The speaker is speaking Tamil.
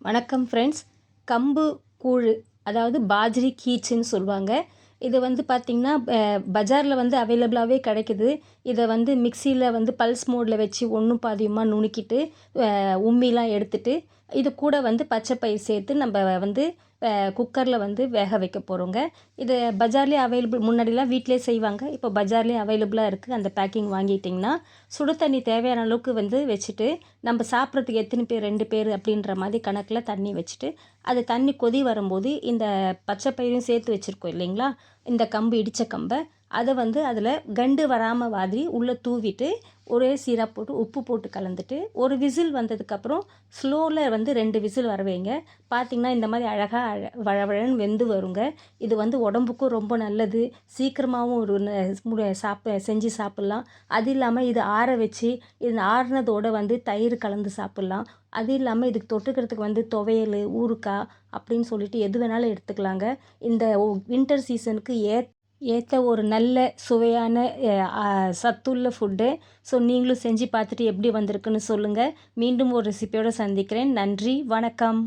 வணக்கம் ஃப்ரெண்ட்ஸ். கம்பு கூழு, அதாவது பாஜ்ரி கீச்சுன்னு சொல்லுவாங்க. இது பார்த்திங்கன்னா பஜாரில் அவைலபிளாகவே கிடைக்குது. இதை மிக்சியில் பல்ஸ் மோடில் வச்சு ஒன்றும் பாதியுமாக நுணுக்கிட்டு உம்மிலாம் எடுத்துட்டு இது கூட பச்சை பயிர் சேர்த்து நம்ம குக்கரில் வேக வைக்க போகிறோங்க. இது பஜார்லேயே அவைலபிள். முன்னாடிலாம் வீட்டிலே செய்வாங்க, இப்போ பஜார்லேயே அவைலபிளாக இருக்குது. அந்த பேக்கிங் வாங்கிட்டிங்கன்னா சுடு தண்ணி தேவையான அளவுக்கு வச்சுட்டு, நம்ம சாப்பிட்றதுக்கு எத்தனை பேர் 2 பேர் அப்படின்ற மாதிரி கணக்கில் தண்ணி வச்சுட்டு, அது தண்ணி கொதி வரும்போது இந்த பச்சை பயிரையும் சேர்த்து வச்சுருக்கோம் இல்லைங்களா, இந்த கம்பு இடித்த கம்பை அதை அதில் கண்டு வராமல் மாதிரி உள்ளே தூவிட்டு ஒரே சீராக போட்டு உப்பு போட்டு கலந்துட்டு ஒரு விசில் வந்ததுக்கப்புறம் ஸ்லோவில் 2 விசில் வர வைங்க. பார்த்திங்கன்னா இந்த மாதிரி அழகாக வழவழன்னு வெந்து வருங்க. இது உடம்புக்கும் ரொம்ப நல்லது. சீக்கிரமாகவும் செஞ்சு சாப்பிட்லாம். அது இல்லாமல் இது ஆற வச்சு இது ஆறுனதோடு தயிர் கலந்து சாப்பிட்லாம். அது இல்லாமல் இதுக்கு தொட்டுக்கிறதுக்கு துவையல், ஊறுகாய் அப்படின்னு சொல்லிட்டு எது வேணாலும் எடுத்துக்கலாங்க. இந்த வின்டர் சீசனுக்கு ஏற்ற ஒரு நல்ல சுவையான சத்துள்ள ஃபுட்டு. ஸோ நீங்களும் செஞ்சு பார்த்துட்டு எப்படி வந்திருக்குன்னு சொல்லுங்கள். மீண்டும் ஒரு ரெசிபியோடு சந்திக்கிறேன். நன்றி, வணக்கம்.